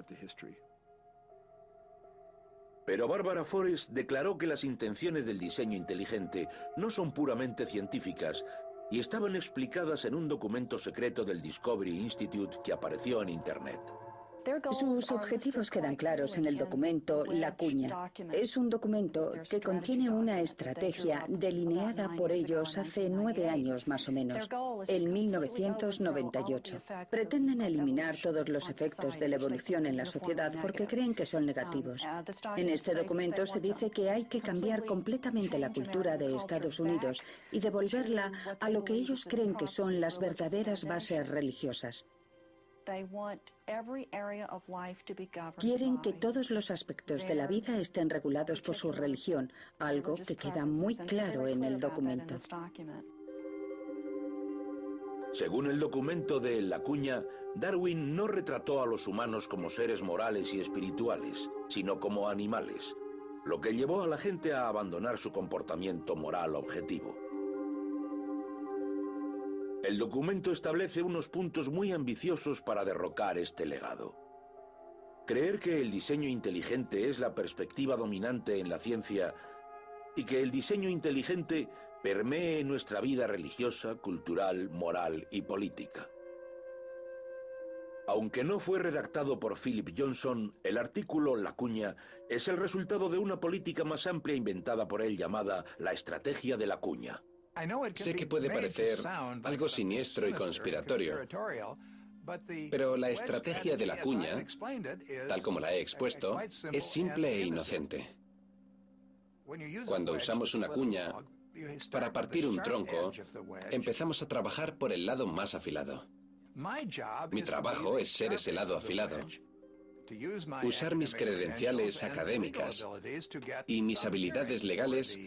Pero Barbara Forrest declaró que las intenciones del diseño inteligente no son puramente científicas y estaban explicadas en un documento secreto del Discovery Institute que apareció en Internet. Sus objetivos quedan claros en el documento La Cuña. Es un documento que contiene una estrategia delineada por ellos hace 9 años más o menos, en 1998. Pretenden eliminar todos los efectos de la evolución en la sociedad porque creen que son negativos. En este documento se dice que hay que cambiar completamente la cultura de Estados Unidos y devolverla a lo que ellos creen que son las verdaderas bases religiosas. Quieren que todos los aspectos de la vida estén regulados por su religión, algo que queda muy claro en el documento. Según el documento de La Cuña, Darwin no retrató a los humanos como seres morales y espirituales, sino como animales, lo que llevó a la gente a abandonar su comportamiento moral objetivo. El documento establece unos puntos muy ambiciosos para derrocar este legado. Creer que el diseño inteligente es la perspectiva dominante en la ciencia y que el diseño inteligente permee nuestra vida religiosa, cultural, moral y política. Aunque no fue redactado por Philip Johnson, el artículo La Cuña es el resultado de una política más amplia inventada por él llamada la estrategia de la cuña. Sé que puede parecer algo siniestro y conspiratorio, pero la estrategia de la cuña, tal como la he expuesto, es simple e inocente. Cuando usamos una cuña para partir un tronco, empezamos a trabajar por el lado más afilado. Mi trabajo es ser ese lado afilado. Usar mis credenciales académicas y mis habilidades legales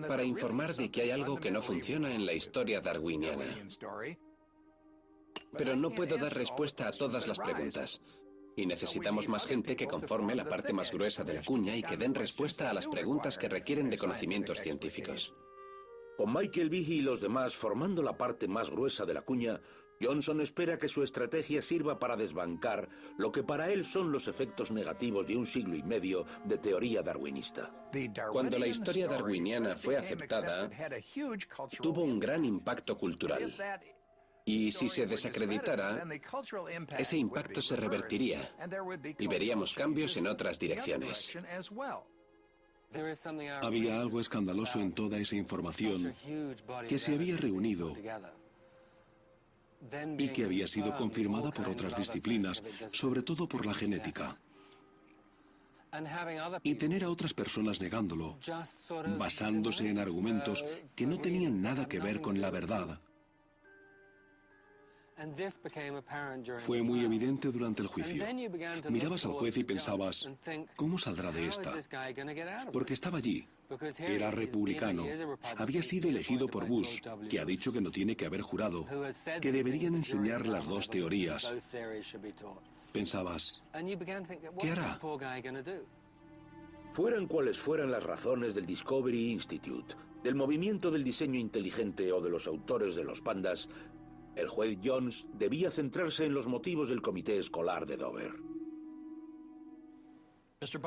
para informar de que hay algo que no funciona en la historia darwiniana. Pero no puedo dar respuesta a todas las preguntas. Y necesitamos más gente que conforme la parte más gruesa de la cuña y que den respuesta a las preguntas que requieren de conocimientos científicos. Con Michael Behe y los demás formando la parte más gruesa de la cuña, Johnson espera que su estrategia sirva para desbancar lo que para él son los efectos negativos de un siglo y medio de teoría darwinista. Cuando la historia darwiniana fue aceptada, tuvo un gran impacto cultural. Y si se desacreditara, ese impacto se revertiría y veríamos cambios en otras direcciones. Había algo escandaloso en toda esa información que se había reunido y que había sido confirmada por otras disciplinas, sobre todo por la genética. Y tener a otras personas negándolo, basándose en argumentos que no tenían nada que ver con la verdad, fue muy evidente durante el juicio. Mirabas al juez y pensabas, ¿cómo saldrá de esta? Porque estaba allí. Era republicano. Había sido elegido por Bush, que ha dicho que no tiene que haber jurado, que deberían enseñar las dos teorías. Pensabas, ¿qué hará? Fueran cuales fueran las razones del Discovery Institute, del movimiento del diseño inteligente o de los autores de los pandas, el juez Jones debía centrarse en los motivos del comité escolar de Dover.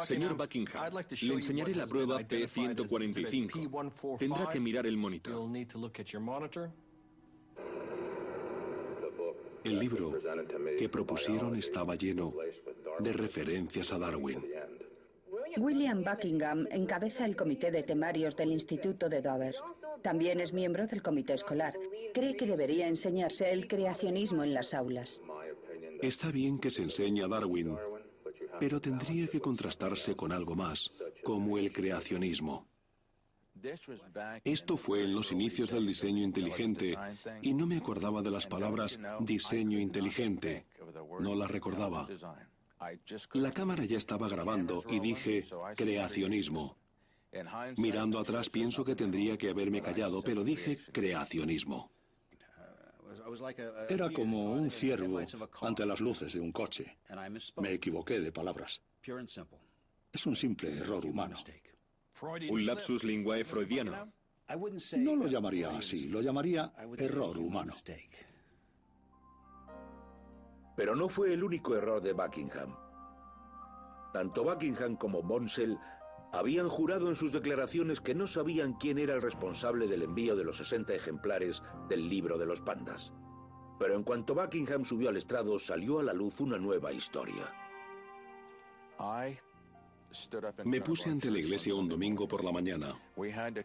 Señor Buckingham, le enseñaré la prueba P145. Tendrá que mirar el monitor. El libro que propusieron estaba lleno de referencias a Darwin. William Buckingham encabeza el comité de temarios del Instituto de Dover. También es miembro del comité escolar. Cree que debería enseñarse el creacionismo en las aulas. Está bien que se enseñe a Darwin, pero tendría que contrastarse con algo más, como el creacionismo. Esto fue en los inicios del diseño inteligente y no me acordaba de las palabras diseño inteligente. No las recordaba. La cámara ya estaba grabando y dije creacionismo. Mirando atrás pienso que tendría que haberme callado, pero dije creacionismo. Era como un ciervo ante las luces de un coche. Me equivoqué de palabras. Es un simple error humano. Un lapsus linguae freudiano. No lo llamaría así, lo llamaría error humano. Pero no fue el único error de Buckingham. Tanto Buckingham como Bonsell habían jurado en sus declaraciones que no sabían quién era el responsable del envío de los 60 ejemplares del libro de los pandas. Pero en cuanto Buckingham subió al estrado, salió a la luz una nueva historia. Me puse ante la iglesia un domingo por la mañana.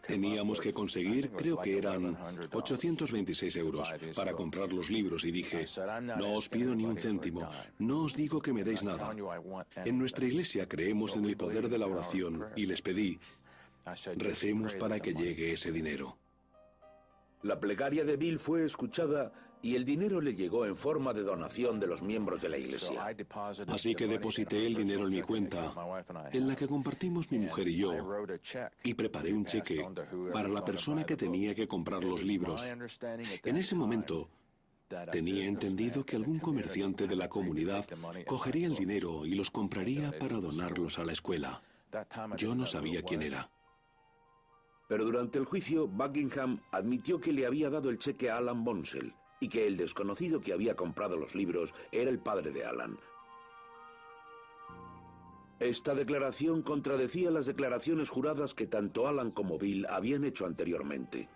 Teníamos que conseguir, creo que eran 826 euros para comprar los libros y dije, no os pido ni un céntimo, no os digo que me deis nada. En nuestra iglesia creemos en el poder de la oración y les pedí, recemos para que llegue ese dinero. La plegaria de Bill fue escuchada y el dinero le llegó en forma de donación de los miembros de la iglesia. Así que deposité el dinero en mi cuenta, en la que compartimos mi mujer y yo, y preparé un cheque para la persona que tenía que comprar los libros. En ese momento, tenía entendido que algún comerciante de la comunidad cogería el dinero y los compraría para donarlos a la escuela. Yo no sabía quién era. Pero durante el juicio, Buckingham admitió que le había dado el cheque a Alan Bonsell y que el desconocido que había comprado los libros era el padre de Alan. Esta declaración contradecía las declaraciones juradas que tanto Alan como Bill habían hecho anteriormente.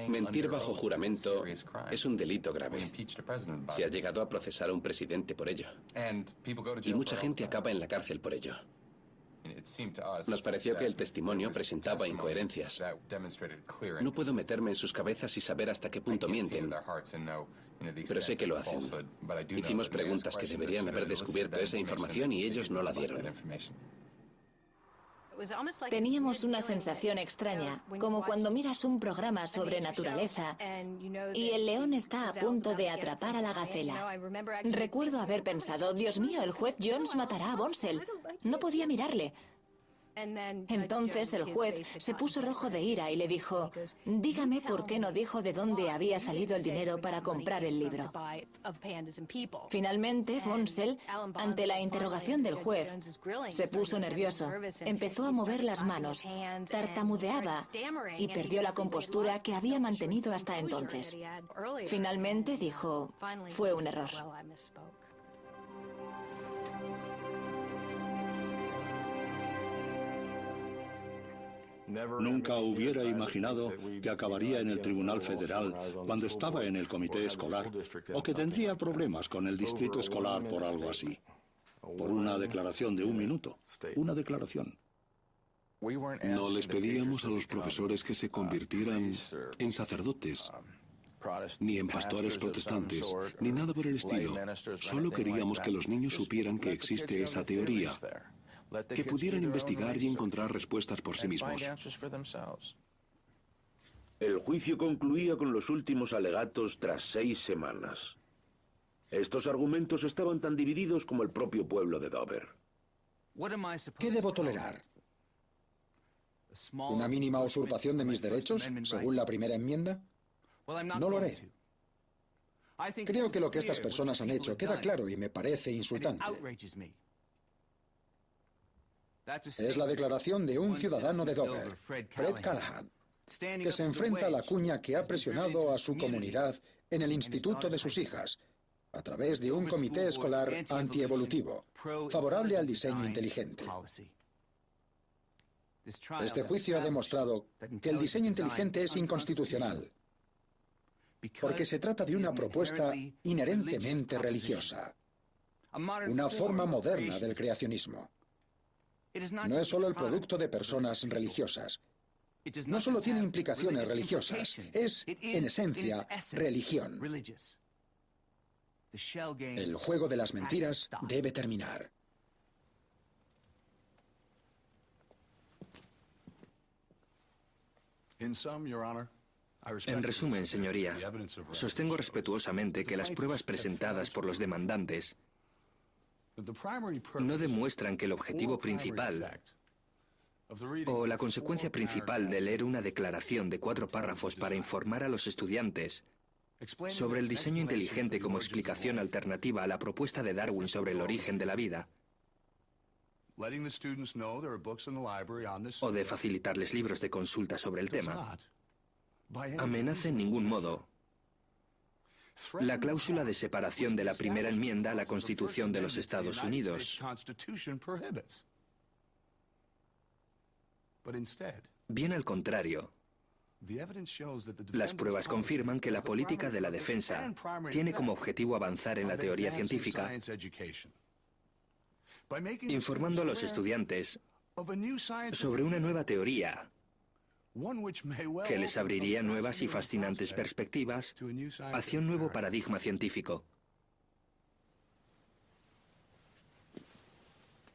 Mentir bajo juramento es un delito grave. Se ha llegado a procesar a un presidente por ello. Y mucha gente acaba en la cárcel por ello. Nos pareció que el testimonio presentaba incoherencias. No puedo meterme en sus cabezas y saber hasta qué punto mienten, pero sé que lo hacen. Hicimos preguntas que deberían haber descubierto esa información y ellos no la dieron. Teníamos una sensación extraña, como cuando miras un programa sobre naturaleza y el león está a punto de atrapar a la gacela. Recuerdo haber pensado, Dios mío, el juez Jones matará a Bonsell. No podía mirarle. Entonces el juez se puso rojo de ira y le dijo: dígame por qué no dijo de dónde había salido el dinero para comprar el libro. Finalmente, Bonsell, ante la interrogación del juez, se puso nervioso, empezó a mover las manos, tartamudeaba y perdió la compostura que había mantenido hasta entonces. Finalmente dijo: fue un error. Nunca hubiera imaginado que acabaría en el Tribunal Federal cuando estaba en el comité escolar, o que tendría problemas con el distrito escolar por algo así. Por una declaración de 1 minuto. Una declaración. No les pedíamos a los profesores que se convirtieran en sacerdotes, ni en pastores protestantes, ni nada por el estilo. Solo queríamos que los niños supieran que existe esa teoría, que pudieran investigar y encontrar respuestas por sí mismos. El juicio concluía con los últimos alegatos tras 6 semanas. Estos argumentos estaban tan divididos como el propio pueblo de Dover. ¿Qué debo tolerar? ¿Una mínima usurpación de mis derechos, según la primera enmienda? No lo haré. Creo que lo que estas personas han hecho queda claro y me parece insultante. Es la declaración de un ciudadano de Dover, Fred Callahan, que se enfrenta a la cuña que ha presionado a su comunidad en el instituto de sus hijas, a través de un comité escolar antievolutivo, favorable al diseño inteligente. Este juicio ha demostrado que el diseño inteligente es inconstitucional, porque se trata de una propuesta inherentemente religiosa, una forma moderna del creacionismo. No es solo el producto de personas religiosas. No solo tiene implicaciones religiosas, es, en esencia, religión. El juego de las mentiras debe terminar. En resumen, señoría, sostengo respetuosamente que las pruebas presentadas por los demandantes no demuestran que el objetivo principal o la consecuencia principal de leer una declaración de 4 párrafos para informar a los estudiantes sobre el diseño inteligente como explicación alternativa a la propuesta de Darwin sobre el origen de la vida, o de facilitarles libros de consulta sobre el tema, amenaza en ningún modo la cláusula de separación de la primera enmienda a la Constitución de los Estados Unidos. Bien al contrario, las pruebas confirman que la política de la defensa tiene como objetivo avanzar en la teoría científica, informando a los estudiantes sobre una nueva teoría que les abriría nuevas y fascinantes perspectivas hacia un nuevo paradigma científico.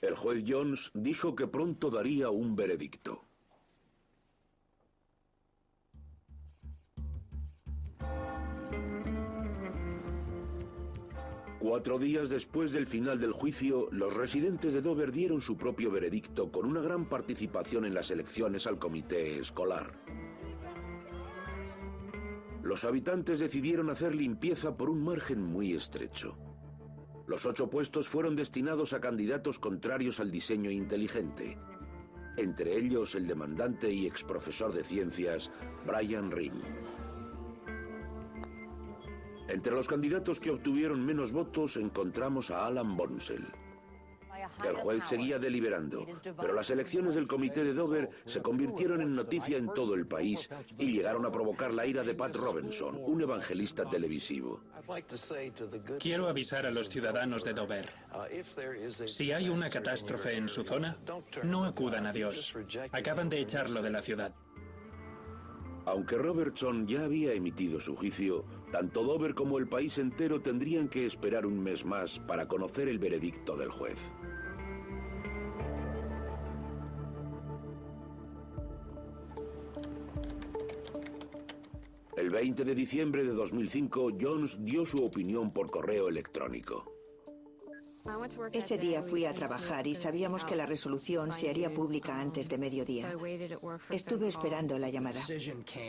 El juez Jones dijo que pronto daría un veredicto. Cuatro días después del final del juicio, los residentes de Dover dieron su propio veredicto con una gran participación en las elecciones al comité escolar. Los habitantes decidieron hacer limpieza por un margen muy estrecho. Los 8 puestos fueron destinados a candidatos contrarios al diseño inteligente, entre ellos el demandante y exprofesor de ciencias, Brian Ring. Entre los candidatos que obtuvieron menos votos encontramos a Alan Bonsell. El juez seguía deliberando, pero las elecciones del comité de Dover se convirtieron en noticia en todo el país y llegaron a provocar la ira de Pat Robertson, un evangelista televisivo. Quiero avisar a los ciudadanos de Dover. Si hay una catástrofe en su zona, no acudan a Dios. Acaban de echarlo de la ciudad. Aunque Robertson ya había emitido su juicio, tanto Dover como el país entero tendrían que esperar un mes más para conocer el veredicto del juez. El 20 de diciembre de 2005, Jones dio su opinión por correo electrónico. Ese día fui a trabajar y sabíamos que la resolución se haría pública antes de mediodía. Estuve esperando la llamada.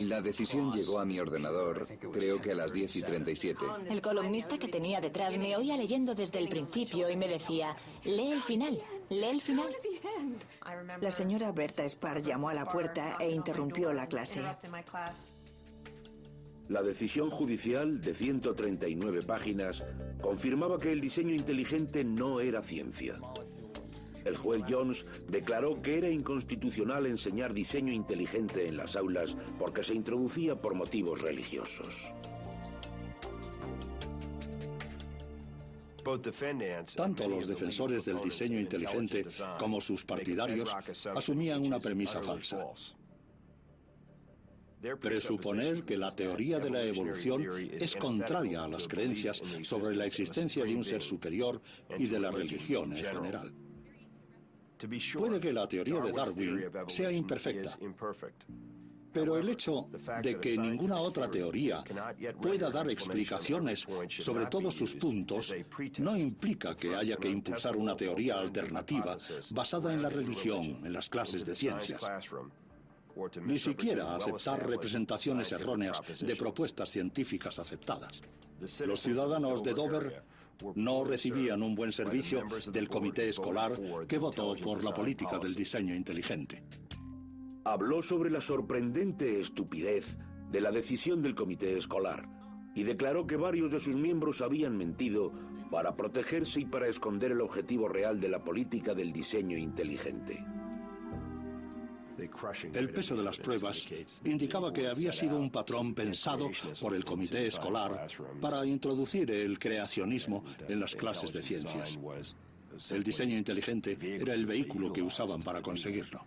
La decisión llegó a mi ordenador, creo que a las 10:37. El columnista que tenía detrás me oía leyendo desde el principio y me decía, lee el final, lee el final. La señora Berta Spar llamó a la puerta e interrumpió la clase. La decisión judicial, de 139 páginas, confirmaba que el diseño inteligente no era ciencia. El juez Jones declaró que era inconstitucional enseñar diseño inteligente en las aulas porque se introducía por motivos religiosos. Tanto los defensores del diseño inteligente como sus partidarios asumían una premisa falsa. Presuponer que la teoría de la evolución es contraria a las creencias sobre la existencia de un ser superior y de la religión en general. Puede que la teoría de Darwin sea imperfecta, pero el hecho de que ninguna otra teoría pueda dar explicaciones sobre todos sus puntos no implica que haya que impulsar una teoría alternativa basada en la religión en las clases de ciencias. Ni siquiera aceptar representaciones erróneas de propuestas científicas aceptadas. Los ciudadanos de Dover no recibían un buen servicio del comité escolar que votó por la política del diseño inteligente. Habló sobre la sorprendente estupidez de la decisión del comité escolar y declaró que varios de sus miembros habían mentido para protegerse y para esconder el objetivo real de la política del diseño inteligente. El peso de las pruebas indicaba que había sido un patrón pensado por el comité escolar para introducir el creacionismo en las clases de ciencias. El diseño inteligente era el vehículo que usaban para conseguirlo.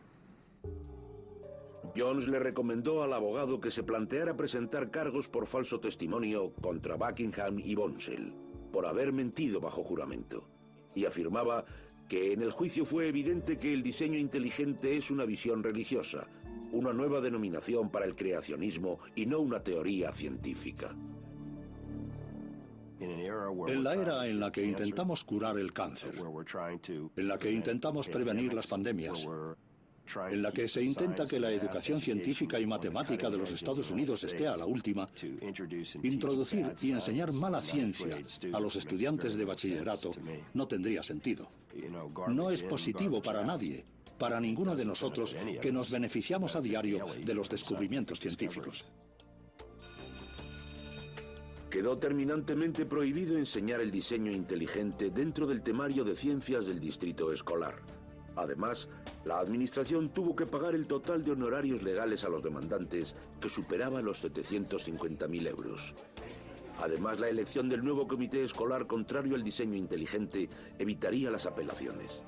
Jones le recomendó al abogado que se planteara presentar cargos por falso testimonio contra Buckingham y Bonsell, por haber mentido bajo juramento, y afirmaba que en el juicio fue evidente que el diseño inteligente es una visión religiosa, una nueva denominación para el creacionismo y no una teoría científica. En la era en la que intentamos curar el cáncer, en la que intentamos prevenir las pandemias, en la que se intenta que la educación científica y matemática de los Estados Unidos esté a la última, introducir y enseñar mala ciencia a los estudiantes de bachillerato no tendría sentido. No es positivo para nadie, para ninguno de nosotros que nos beneficiamos a diario de los descubrimientos científicos. Quedó terminantemente prohibido enseñar el diseño inteligente dentro del temario de ciencias del distrito escolar. Además, la administración tuvo que pagar el total de honorarios legales a los demandantes, que superaba los 750.000 euros. Además, la elección del nuevo comité escolar contrario al diseño inteligente evitaría las apelaciones.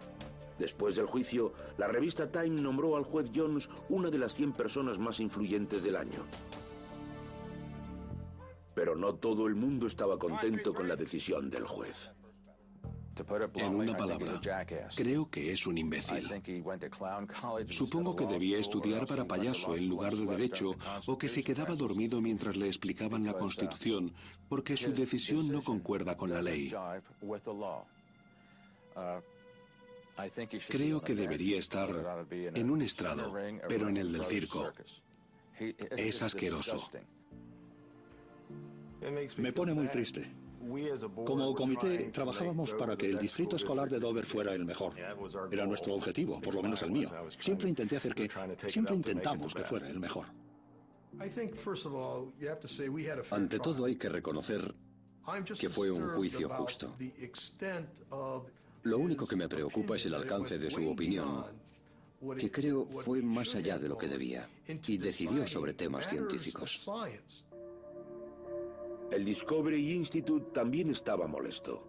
Después del juicio, la revista Time nombró al juez Jones una de las 100 personas más influyentes del año. Pero no todo el mundo estaba contento con la decisión del juez. En una palabra, creo que es un imbécil. Supongo que debía estudiar para payaso en lugar de derecho, o que se quedaba dormido mientras le explicaban la Constitución, porque su decisión no concuerda con la ley. Creo que debería estar en un estrado, pero en el del circo. Es asqueroso. Me pone muy triste. Como comité, trabajábamos para que el distrito escolar de Dover fuera el mejor. Era nuestro objetivo, por lo menos el mío. Siempre intentamos que fuera el mejor. Ante todo hay que reconocer que fue un juicio justo. Lo único que me preocupa es el alcance de su opinión, que creo fue más allá de lo que debía, y decidió sobre temas científicos. El Discovery Institute también estaba molesto.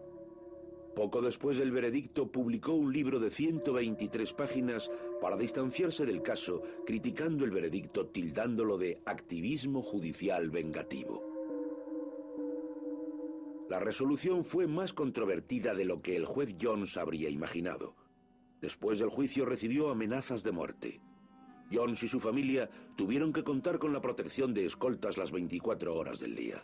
Poco después del veredicto, publicó un libro de 123 páginas para distanciarse del caso, criticando el veredicto, tildándolo de activismo judicial vengativo. La resolución fue más controvertida de lo que el juez Jones habría imaginado. Después del juicio recibió amenazas de muerte. Jones y su familia tuvieron que contar con la protección de escoltas las 24 horas del día.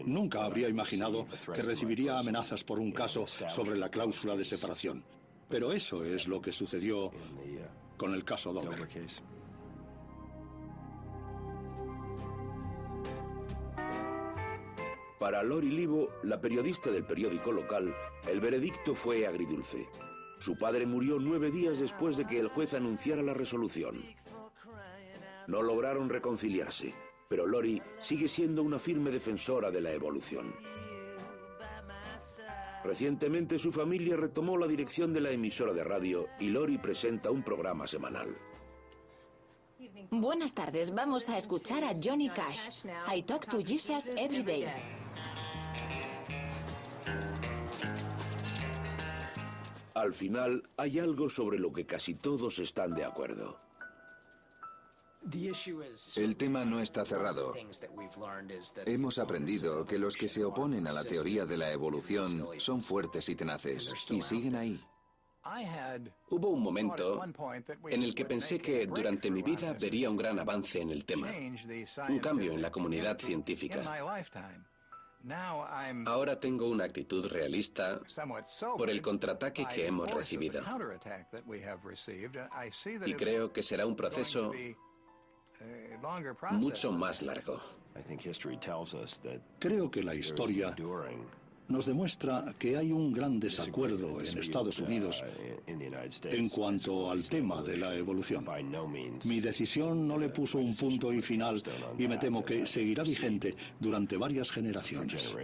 Nunca habría imaginado que recibiría amenazas por un caso sobre la cláusula de separación. Pero eso es lo que sucedió con el caso Dover. Para Lori Livo, la periodista del periódico local, el veredicto fue agridulce. Su padre murió 9 días después de que el juez anunciara la resolución. No lograron reconciliarse, pero Lori sigue siendo una firme defensora de la evolución. Recientemente su familia retomó la dirección de la emisora de radio y Lori presenta un programa semanal. Buenas tardes, vamos a escuchar a Johnny Cash. I talk to Jesus every day. Al final, hay algo sobre lo que casi todos están de acuerdo. El tema no está cerrado. Hemos aprendido que los que se oponen a la teoría de la evolución son fuertes y tenaces, y siguen ahí. Hubo un momento en el que pensé que durante mi vida vería un gran avance en el tema, un cambio en la comunidad científica. Ahora tengo una actitud realista por el contraataque que hemos recibido. Y creo que será un proceso mucho más largo. Creo que la historia nos demuestra que hay un gran desacuerdo en Estados Unidos en cuanto al tema de la evolución. Mi decisión no le puso un punto y final y me temo que seguirá vigente durante varias generaciones.